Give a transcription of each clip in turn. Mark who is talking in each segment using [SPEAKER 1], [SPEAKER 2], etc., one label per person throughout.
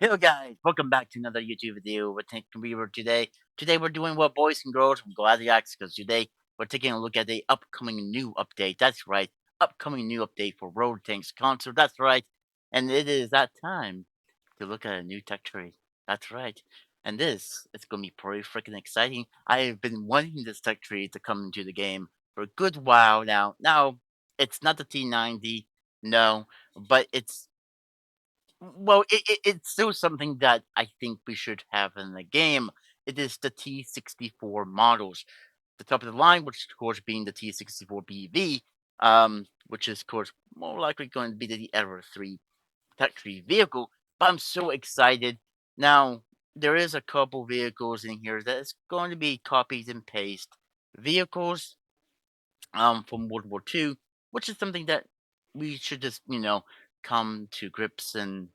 [SPEAKER 1] Hello guys, welcome back to another YouTube video with Tank Reviewer today. Today we're doing what boys and girls from Gladiacs because today we're taking a look at the upcoming new update. That's right, upcoming new update for Road Tanks console. That's right, and it is that time to look at a new tech tree. That's right, and this is going to be pretty freaking exciting. I have been wanting this tech tree to come into the game for a good while now. Now it's not the T90, no, but well, it's still something that I think we should have in the game. It is the T-64 models. The top of the line, which of course being the T-64BV, which is of course more likely going to be the Era 3 Tech Tree vehicle. But I'm so excited. Now, there is a couple vehicles in here that is going to be copies and paste vehicles from World War II, which is something that we should just, come to grips and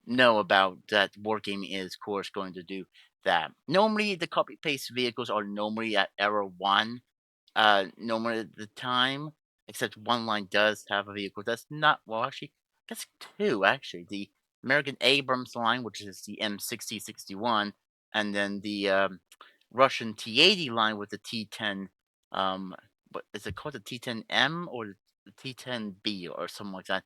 [SPEAKER 1] know about that Wargaming is, of course, going to do that. Normally, the copy paste vehicles are normally at Era 1, normally at the time, except one line does have a vehicle that's not, well, actually, that's two, actually. The American Abrams line, which is the M6061, and then the Russian T80 line with the T10, what is it called, the T10M or the T10B or something like that,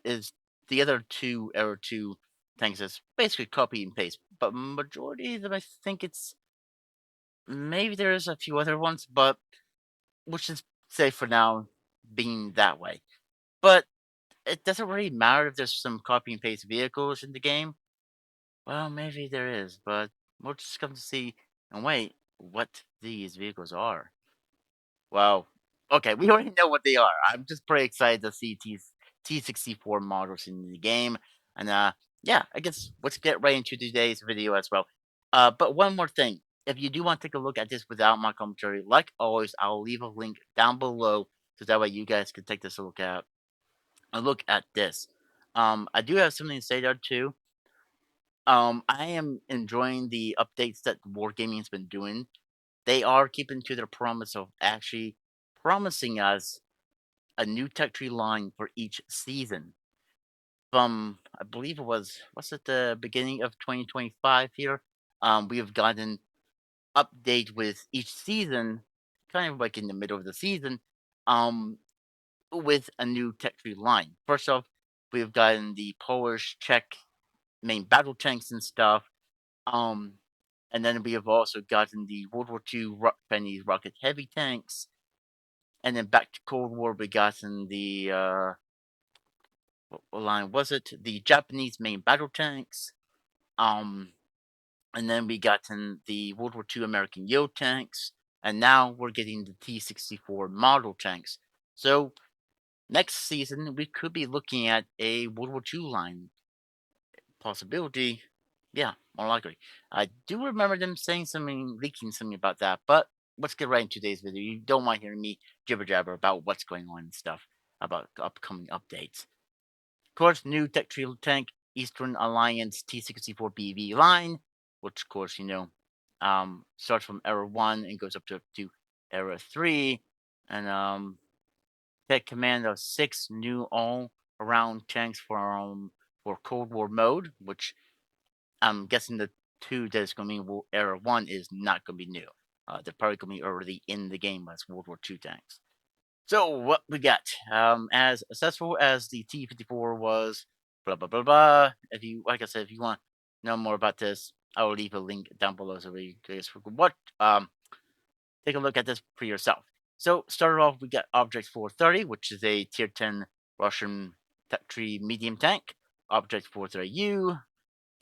[SPEAKER 1] is the other two Era 2 things that's basically copy and paste. But majority of them, I think it's maybe there's a few other ones, but which is say for now being that way. But it doesn't really matter if there's some copy and paste vehicles in the game. Well, maybe there is, but we'll just come to see and wait what these vehicles are. Well, okay, we already know what they are. I'm just pretty excited to see T64 models in the game. And yeah, I guess let's get right into today's video as well. But one more thing. If you do want to take a look at this without my commentary, like always, I'll leave a link down below so that way you guys can take this a look at this. I do have something to say there too. I am enjoying the updates that Wargaming's been doing. They are keeping to their promise of actually promising us a new tech tree line for each season. From I believe it was it the beginning of 2025 here. We have gotten update with each season, kind of like in the middle of the season, um, with a new tech tree line. First off, we've gotten the Polish, Czech main battle tanks and stuff. Um, and then we have also gotten the World War II Chinese rocket heavy tanks. And then back to Cold War, we gotten the what line was it? The Japanese main battle tanks. Um, and then we gotten the World War II American Yo tanks, and now we're getting the T-64 model tanks. So next season we could be looking at a World War II line possibility. Yeah, more likely. I do remember them saying something, leaking something about that, but let's get right into today's video. You don't mind hearing me jibber jabber about what's going on and stuff about the upcoming updates. Of course, new tech tree tank Eastern Alliance T-64BV line, which of course starts from Era 1 and goes up to Era 3, and take command of 6 new all-around tanks for Cold War mode, which I'm guessing the 2 that is going to be Era 1 is not going to be new. They're probably going to be already in the game as World War II tanks. So what we got? As successful as the T-54 was, blah blah blah blah. If you like I said, if you want to know more about this, I will leave a link down below so you guys what take a look at this for yourself. So started off, we got Object 430, which is a tier 10 Russian tech tree medium tank. Object 430U,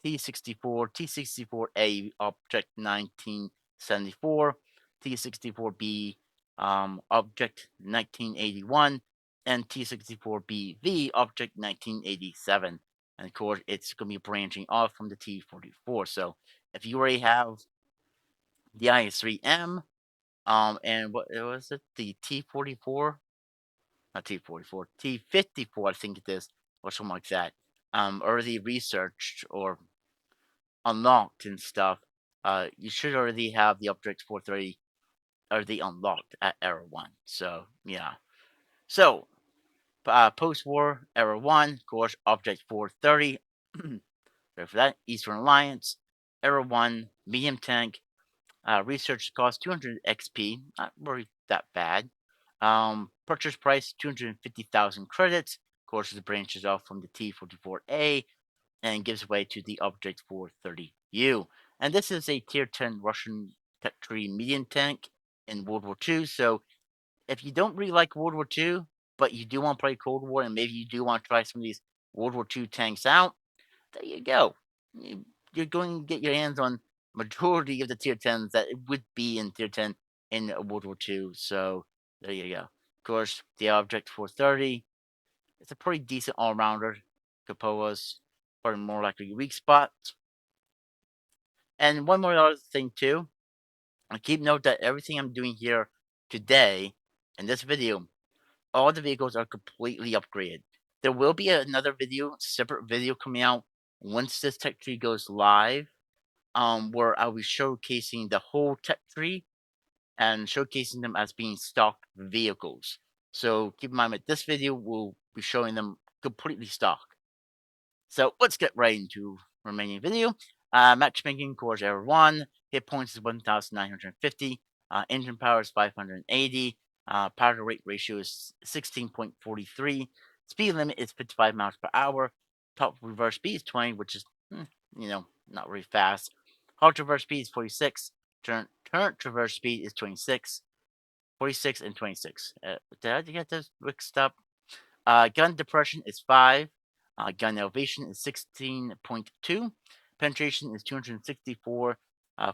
[SPEAKER 1] T-64, T-64A, Object 1974, T-64B, Object 1981, and T-64BV, Object 1987. And of course, it's going to be branching off from the T-44. So if you already have the IS-3M, and what was it, the T-44, not T-44, T-54, I think it is, or something like that, already researched or unlocked and stuff, you should already have the Object 430 already unlocked at Era 1. So, yeah. So, post-war, Era 1, of course, Object 430 So for that, Eastern Alliance, Era 1, medium tank, research cost 200 XP, not really that bad. Purchase price 250,000 credits. Of course, it branches off from the T-64A and gives way to the Object 430U. And this is a tier 10 Russian Tech Tree medium tank in World War II. So if you don't really like World War II, but you do want to play Cold War and maybe you do want to try some of these World War II tanks out, there you go. You're going to get your hands on majority of the tier 10s that it would be in tier 10 in World War II. So there you go. Of course, the Object 430, it's a pretty decent all-rounder. Capoa's probably more likely weak spot. And one more other thing too, I keep note that everything I'm doing here today in this video, all the vehicles are completely upgraded. There will be another video, separate video coming out once this tech tree goes live, where I'll be showcasing the whole tech tree and showcasing them as being stock vehicles. So keep in mind that this video will be showing them completely stock. So let's get right into remaining video. Matchmaking cores error 1, hit points is 1,950, engine power is 580, power to weight ratio is 16.43, speed limit is 55 miles per hour, top reverse speed is 20, which is, not really fast. Hard reverse speed is 46, turn traverse speed is 26, 46 and 26. Did I get this mixed up? Gun depression is 5. Gun elevation is 16.2. Penetration is 264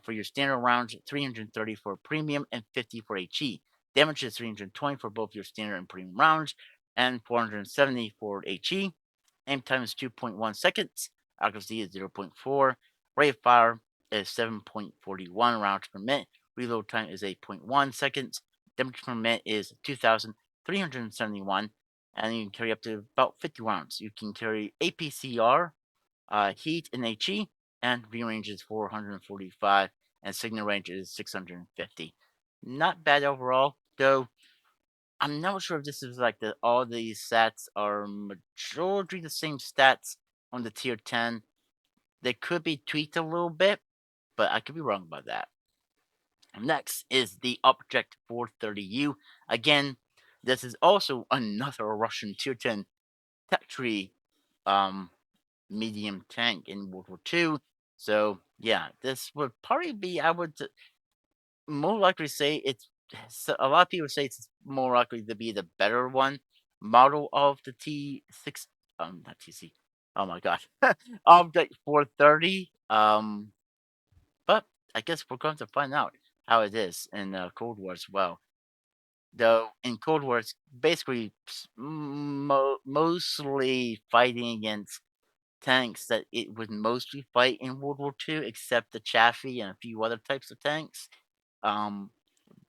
[SPEAKER 1] for your standard rounds, 330 for premium, and 50 for HE. Damage is 320 for both your standard and premium rounds, and 470 for HE. Aim time is 2.1 seconds. Accuracy is 0.4. Rate of fire is 7.41 rounds per minute. Reload time is 8.1 seconds. Damage per minute is 2,371, and you can carry up to about 50 rounds. You can carry APCR, heat, and HE, and view range is 445, and signal range is 650. Not bad overall, though. I'm not sure if this is like all these stats are majority the same stats on the tier 10. They could be tweaked a little bit, but I could be wrong about that. Next is the Object 430U. Again, this is also another Russian tier 10 tech tree medium tank in World War II. So yeah, this would probably be, I would more likely say it's, so a lot of people say it's more likely to be the better one model of the T6, not TC, oh my gosh, Object 430. But I guess we're going to find out how it is in Cold War as well. Though in Cold War, it's basically mostly fighting against tanks that it would mostly fight in World War II, except the Chaffee and a few other types of tanks.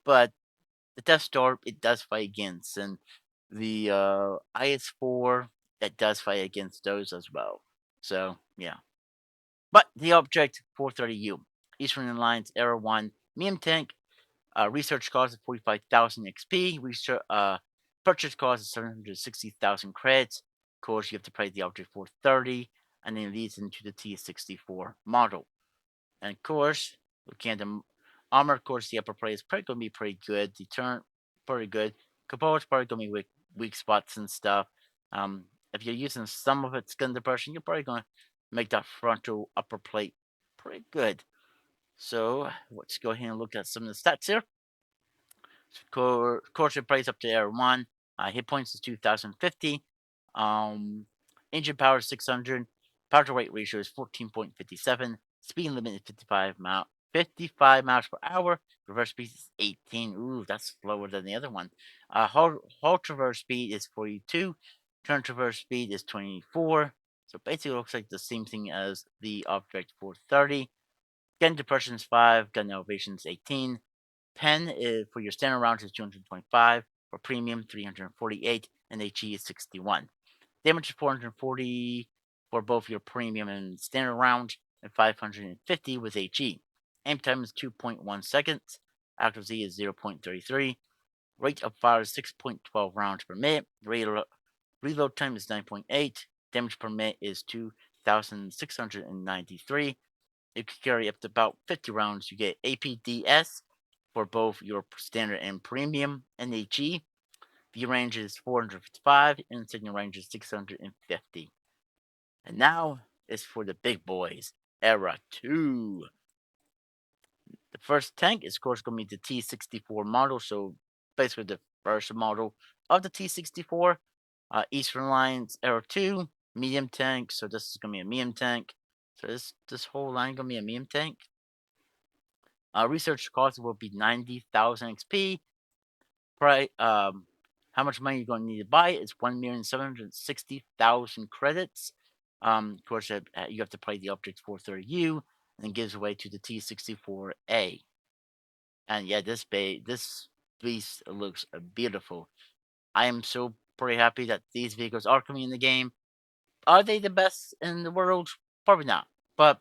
[SPEAKER 1] But the Death Star, it does fight against, and the IS-4, it does fight against those as well. So yeah. But the Object 430U, Eastern Alliance Era 1 medium tank, research cost is 45,000 XP. Purchase cost is 760,000 credits. Of course, you have to pay the Object 430, and then it leads into the T-64 model. And of course, looking at the armor, of course, the upper plate is probably going to be pretty good. Deterrent, pretty good. Capote is probably going to be weak spots and stuff. If you're using some of its gun depression, you're probably going to make that frontal upper plate pretty good. So let's go ahead and look at some of the stats here. Course it plays up to Air 1. Hit points is 2,050. Um, engine power is 600. Power to weight ratio is 14.57. Speed limit is 55 miles per hour. Reverse speed is 18. Ooh, that's slower than the other one. Hull traverse speed is 42. Turn traverse speed is 24. So basically, it looks like the same thing as the Object 430. Gun depression is 5. Gun elevation is 18. Pen is, for your standard rounds is 225, for premium 348, and HE is 61. Damage is 440 for both your premium and standard rounds, and 550 with HE. Aim time is 2.1 seconds. Accuracy is 0.33. Rate of fire is 6.12 rounds per minute. Reload time is 9.8. Damage per minute is 3,693. You can carry up to about 50 rounds. You get APDS for both your standard and premium NHE. View range is 455 and signal range is 650. And now it's for the big boys, Era 2. The first tank is, of course, going to be the T-64 model, so basically the first model of the T-64. Eastern Alliance Era 2, medium tank, so this is going to be a medium tank. So this whole line going to be a medium tank. Research cost will be 90,000 XP. Price, how much money you're going to need to buy it is 1,760,000 credits. Of course, you have to play the Object 430U, and it gives away to the T-64A. And yeah, this beast looks beautiful. I am so pretty happy that these vehicles are coming in the game. Are they the best in the world? Probably not. But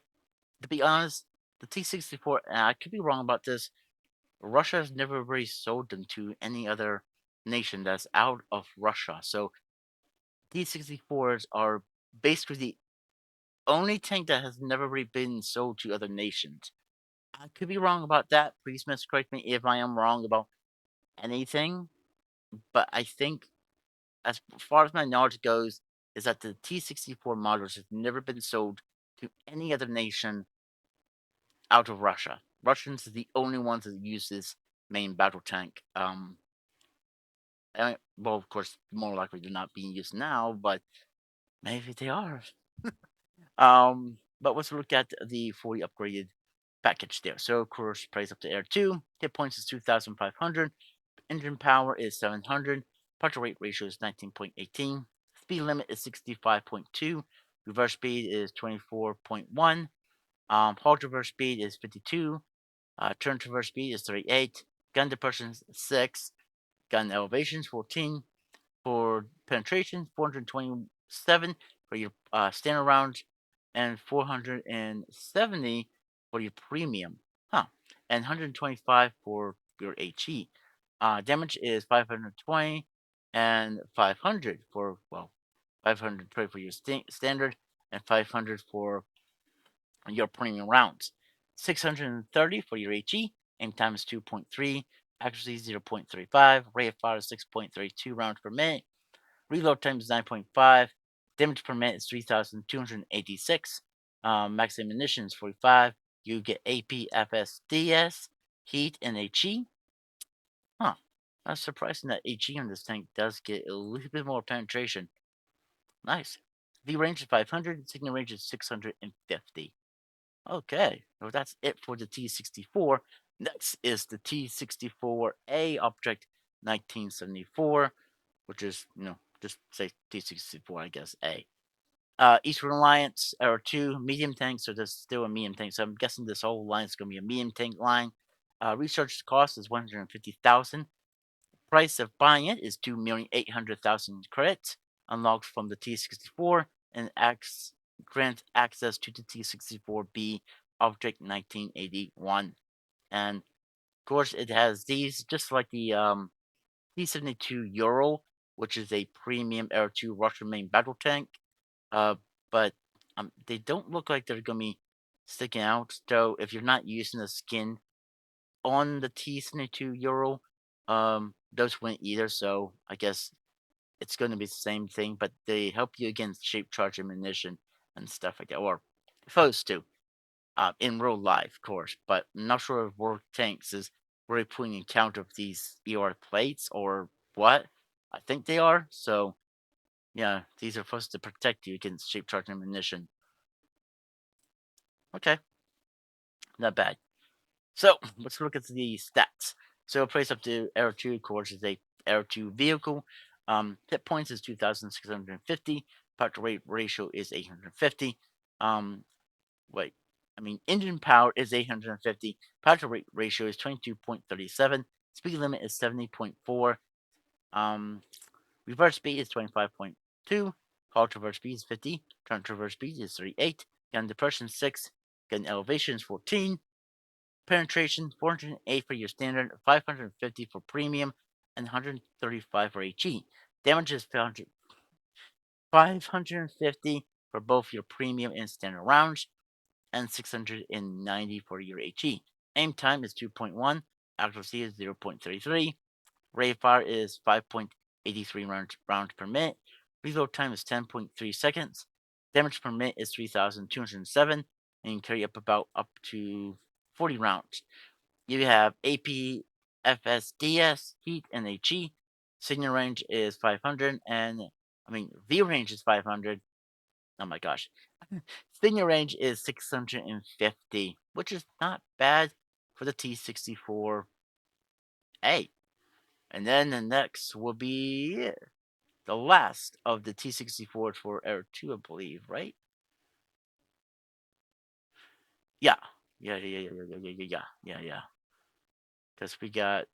[SPEAKER 1] to be honest, the T-64, and I could be wrong about this, Russia has never really sold them to any other nation that's out of Russia. So T-64s are basically the only tank that has never really been sold to other nations. I could be wrong about that. Please miscorrect me if I am wrong about anything. But I think, as far as my knowledge goes, is that the T-64 models have never been sold to any other nation out of Russia. Russians are the only ones that use this main battle tank. Well, of course, more likely they're not being used now, but maybe they are. But let's look at the fully upgraded package there. So, of course, price up to Air 2, hit points is 2,500, engine power is 700, partial rate ratio is 19.18, speed limit is 65.2, reverse speed is 24.1, haul traverse speed is 52, turn traverse speed is 38, gun depression is 6, gun elevation is 14, for penetration, 427 for your standard rounds, and 470 for your premium. Huh. And 125 for your HE. Damage is 520 and 500 for, well, 520 for your standard and 500 for your premium rounds. 630 for your HE. Aim time is 2.3. Accuracy 0.35. Rate of fire is 6.32 rounds per minute. Reload time is 9.5. Damage per minute is 3,286. Max ammunition is 45. You get AP, FSDS, heat, and HE. Huh. That's surprising that HE on this tank does get a little bit more penetration. Nice. V range is 500. Signal range is 650. Okay. Well, that's it for the T-64. Next is the T-64A Object 1974, which is, just say T-64, I guess, A. Eastern Alliance are two medium tanks, so there's still a medium tank. So I'm guessing this whole line is going to be a medium tank line. Research cost is 150,000. Price of buying it is 2,800,000 credits. Unlocked from the T-64 and grants access to the T-64B Object 1981. And of course, it has these just like the T-72 Euro, which is a premium Air 2 Russian main battle tank. Uh, but they don't look like they're going to be sticking out. So if you're not using the skin on the T-72 Euro, those wouldn't either. So I guess it's going to be the same thing, but they help you against shape charge ammunition and stuff like that, or supposed to, in real life, of course. But I'm not sure if World Tanks is really putting in count of these ER plates or what. I think they are. So yeah, these are supposed to protect you against shape charge ammunition. Okay, not bad. So let's look at the stats. So price up to Air 2, of course, is a Air 2 vehicle. Hit points is 2,650. Part to rate ratio is 850. Wait, engine power is 850. Power to rate ratio is 22.37. Speed limit is 70.4. Reverse speed is 25.2. Haul traverse speed is 50. Turn traverse speed is 38. Gun depression 6. Gun elevation is 14. Penetration 408 for your standard, 550 for premium, and 135 for HE. Damage is 550. for both your premium and standard rounds, and 690 for your HE. Aim time is 2.1, accuracy is 0.33, rate of fire is 5.83 rounds per minute, reload time is 10.3 seconds, damage per minute is 3,207, and you can carry up to 40 rounds. You have AP, FSDS, Heat, and HE. Signal range is 500, and view range is 500. Oh my gosh. Signal range is 650, which is not bad for the T-64A. And then the next will be the last of the T-64s for Era 2, I believe, right? Yeah. Yeah. Because we got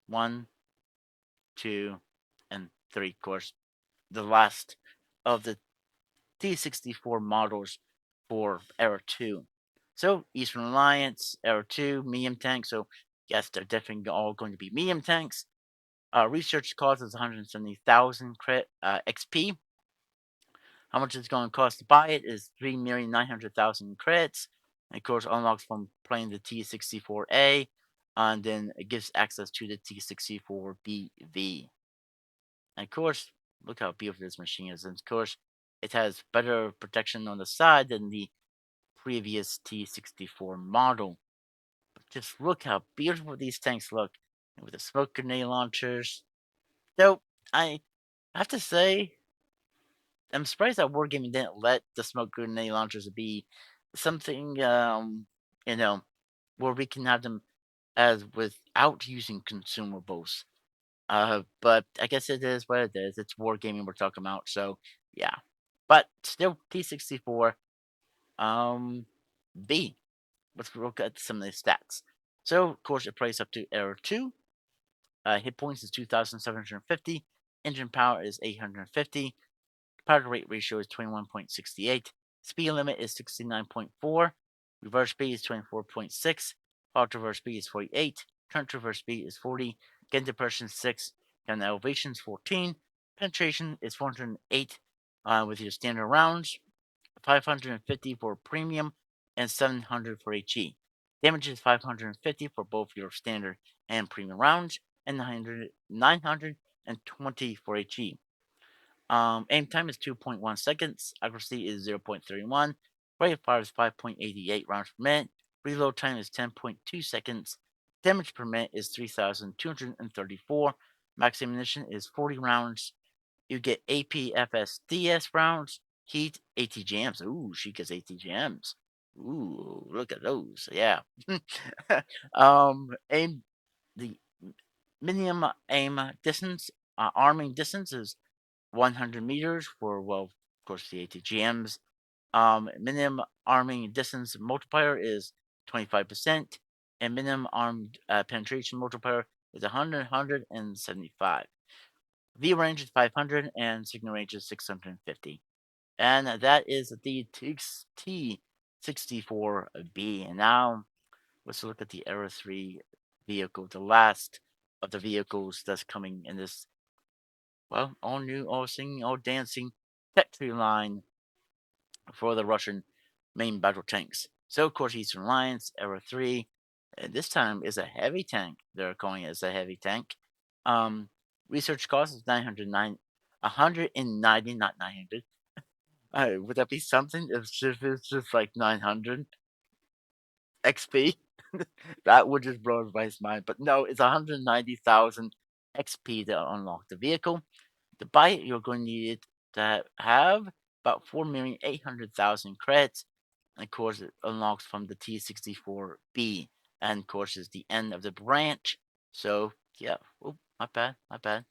[SPEAKER 1] 1, 2, and 3, of course. The last of the T-64 models for Era 2. So, Eastern Alliance, Era 2, medium tank. So, yes, they're definitely all going to be medium tanks. Research cost is 170,000 XP. How much it's going to cost to buy it is 3,900,000 credits. And of course, unlocks from playing the T-64A, and then it gives access to the T-64BV. And of course, look how beautiful this machine is. And of course, it has better protection on the side than the previous T-64 model. But just look how beautiful these tanks look with the smoke grenade launchers. So, I have to say, I'm surprised that Wargaming didn't let the smoke grenade launchers be something, you know, where we can have them as without using consumables. But I guess it is what it is. It's Wargaming we're talking about, so yeah. But still, T-64, um, B. Let's look at some of the stats. So, of course, it plays up to Era 2. Hit points is 2,750. Engine power is 850. Power to rate ratio is 21.68. Speed limit is 69.4. Reverse speed is 24.6. Auto reverse speed is 48. Current reverse speed is 40. Gain depression 6. And elevation is 14. Penetration is 408 with your standard rounds. 550 for premium and 700 for HE. Damage is 550 for both your standard and premium rounds, and 920 for HE. Aim time is 2.1 seconds. Accuracy is 0.31. Rate of fire is 5.88 rounds per minute. Reload time is 10.2 seconds. Damage per minute is 3,234. Max ammunition is 40 rounds. You get APFSDS rounds, Heat, ATGMs. Ooh, she gets ATGMs. Ooh, look at those. Yeah. Aim the minimum aim distance, arming distance is 100 meters for, well, of course, the ATGMs. Minimum arming distance multiplier is 25%, and minimum armed penetration multiplier is 175. V range is 500, and signal range is 650. And that is the T-64B. And now let's look at the Era 3 vehicle, the last of the vehicles that's coming in this, well, all new, all singing, all dancing tech tree line for the Russian main battle tanks. So, of course, Eastern Alliance, Era 3, and this time is a heavy tank. They're calling it as a heavy tank. Um, Research cost is 190, not 900. Would that be something if it's just like 900 XP? That would just blow everybody's mind. But no, it's 190,000 XP to unlock the vehicle. To buy it, you're going to need to have about 4,800,000 credits. And of course, it unlocks from the T-64B. And of course, is the end of the branch. So, yeah. Oh, my bad. My bad.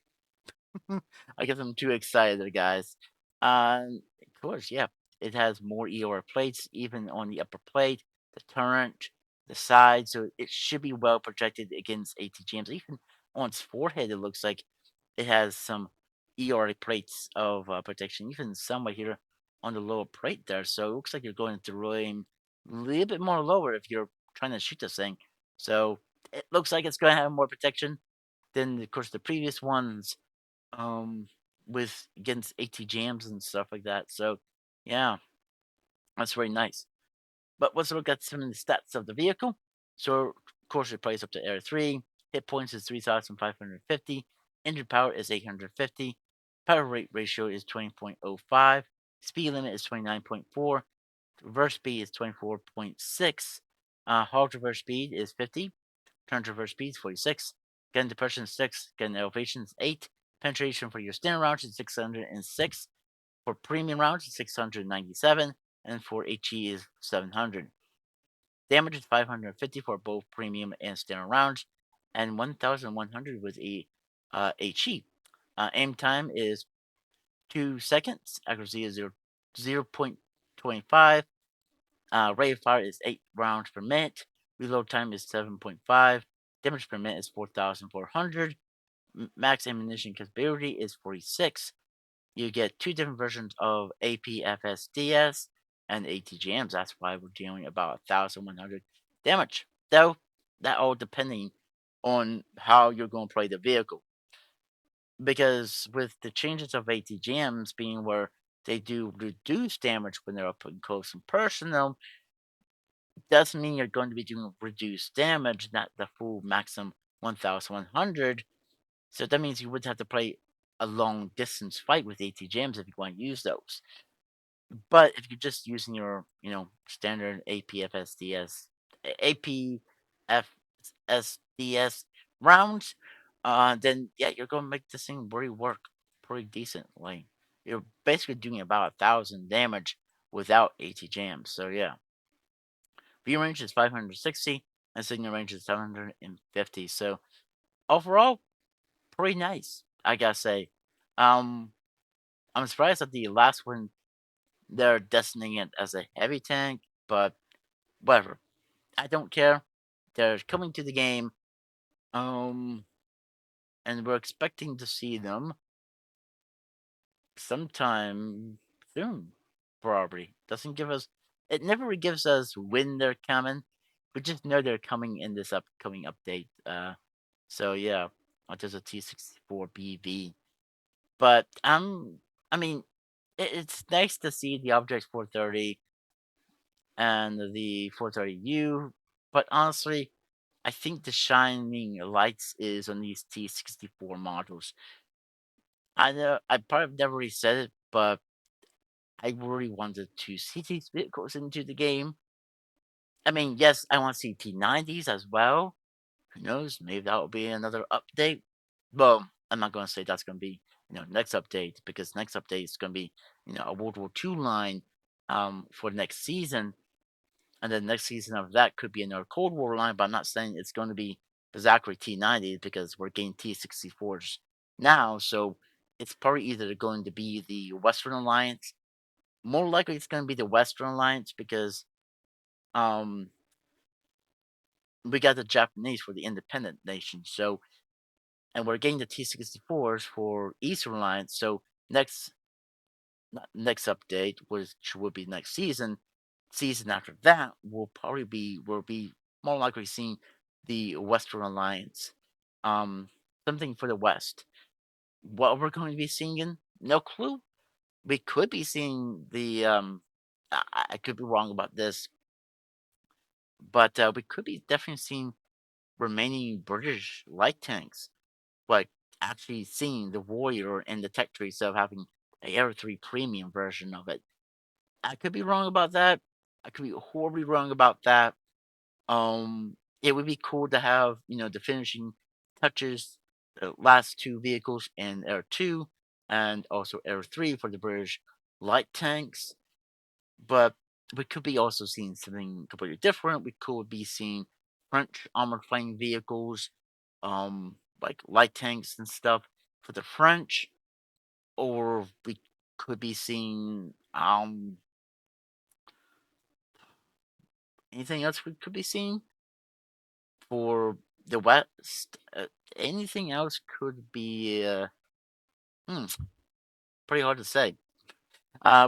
[SPEAKER 1] I guess I'm too excited, guys. Of course, yeah. It has more EOR plates, even on the upper plate, the turret, the side, so it should be well protected against ATGMs. Even on its forehead, it looks like it has some EOR plates of protection, even some right here on the lower plate there. So it looks like you're going to aim a little bit more lower if you're trying to shoot this thing. So it looks like it's going to have more protection than, of course, the previous ones um, with against AT jams and stuff like that. So Yeah, that's very nice. But let's look at some of the stats of the vehicle. So, of course, it plays up to Air 3. Hit points is 3,550. Engine power is 850. Power rate ratio is 20.05. Speed limit is 29.4. Reverse speed is 24.6. Hard reverse speed is 50. Turn reverse speed is 46. Gun depression is 6. Gun elevation is 8. Penetration for your standard rounds is 606. For premium rounds is 697. And for HE is 700. Damage is 550 for both premium and standard rounds, and 1,100 with a HE. Aim time is 2 seconds. Accuracy is 0.25. Rate of fire is 8 rounds per minute. Reload time is 7.5. Damage per minute is 4,400. Max ammunition capability is 46. You get two different versions of APFSDS and ATGMs. That's why we're dealing about 1,100 damage. Though, that all depending on how you're going to play the vehicle. Because with the changes of ATGMs being where they do reduce damage when they're up and close and personal, doesn't mean you're going to be doing reduced damage, not the full maximum 1,100. So that means you would have to play a long distance fight with ATGMs if you want to use those. But if you're just using your, standard APFSDS, APFSDS rounds, then yeah, you're going to make this thing really work pretty decently. You're basically doing about 1,000 damage without AT jams. So yeah, view range is 560 and signal range is 750. So overall, pretty nice, I gotta say. Um, I'm surprised that the last one they're designating it as a heavy tank, but whatever. I don't care. They're coming to the game, um, and we're expecting to see them sometime soon. Probably doesn't give us. It never really gives us when they're coming. We just know they're coming in this upcoming update. So yeah, there's a T-64BV. But I mean, it's nice to see the Object 430 and the 430U. But honestly, I think the shining lights is on these T-64 models. I know I probably never really said it, but I really wanted to see these vehicles into the game. I mean, yes, I want to see T90s as well. Who knows? Maybe that will be another update. Well, I'm not going to say that's going to be, next update because next update is going to be, a World War II line for next season. And then next season of that could be another Cold War line, but I'm not saying it's going to be exactly T90 because we're getting T64s now. So it's probably either going to be the Western Alliance. More likely, it's going to be the Western Alliance because um, we got the Japanese for the independent nation. So, and we're getting the T64s for Eastern Alliance. So next next update, which will be next season after that will be more likely seeing the Western Alliance. Um, Something for the West. What we're going to be seeing? No clue. We could be seeing the I could be wrong about this, but we could be definitely seeing remaining British light tanks, like actually seeing the Warrior and the Tech Tree, so having a Air 3 premium version of it. I could be wrong about that. I could be horribly wrong about that. It would be cool to have, the finishing touches, the last two vehicles in Air 2 and also Air 3 for the British light tanks. But we could be also seeing something completely different. We could be seeing French armored plane vehicles, like light tanks and stuff for the French, or we could be seeing anything else we could be seeing for the West. Anything else could be hmm, pretty hard to say.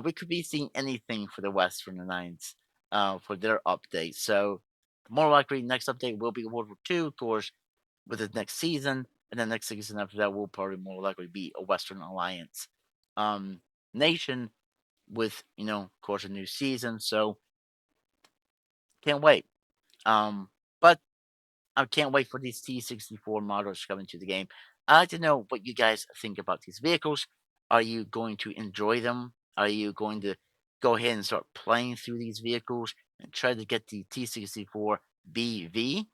[SPEAKER 1] We could be seeing anything for the Western Alliance for their update. So more likely, next update will be World War II, of course, with the next season, and then next season after that will probably more likely be a Western Alliance nation. with, of course, a new season. So can't wait. But I can't wait for these T-64 models coming to the game. I'd like to know what you guys think about these vehicles. Are you going to enjoy them? Are you going to go ahead and start playing through these vehicles and try to get the T-64BV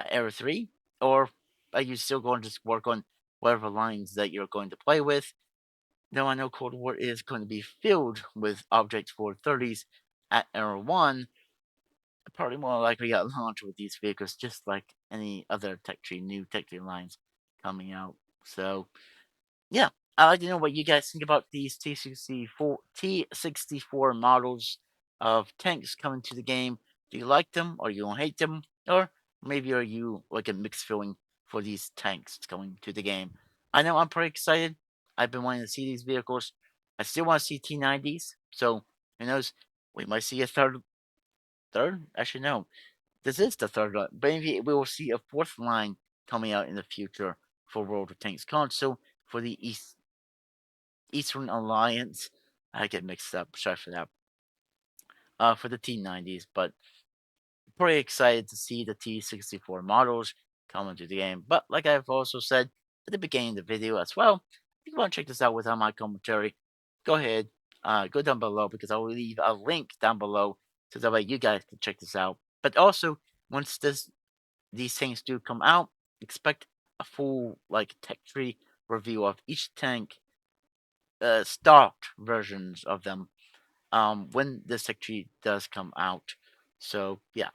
[SPEAKER 1] Era 3? Or are you still going to just work on whatever lines that you're going to play with? Now, I know Cold War is going to be filled with Object 430s at Era 1, probably more likely got launched with these vehicles, just like any other tech tree, new tech tree lines coming out. So yeah, I'd like to know what you guys think about these T64 models of tanks coming to the game. Do you like them, or you don't hate them, or maybe are you like a mixed feeling for these tanks coming to the game? I know I'm pretty excited. I've been wanting to see these vehicles. I still want to see T90s, so who knows? We might see a third. Actually, no. This is the third line. Maybe we will see a fourth line coming out in the future for World of Tanks console for the Eastern Alliance. I get mixed up. Sorry for that. For the T90s, but pretty excited to see the T-64 models come into the game. But like I've also said at the beginning of the video as well, if you want to check this out without my commentary, go ahead, go down below because I will leave a link down below so that way you guys can check this out. But also, once these things do come out, expect a full like tech tree review of each tank, stocked versions of them, when this tech tree does come out. So yeah,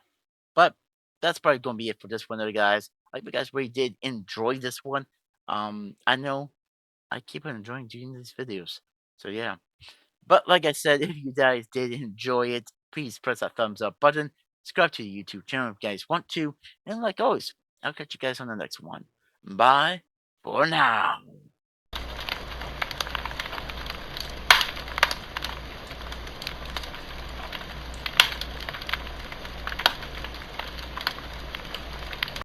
[SPEAKER 1] but that's probably gonna be it for this one, there, guys. I hope you guys really did enjoy this one. I know I keep on enjoying doing these videos, so yeah. But like I said, if you guys did enjoy it, please press that thumbs up button. Subscribe to the YouTube channel if you guys want to. And like always, I'll catch you guys on the next one. Bye for now.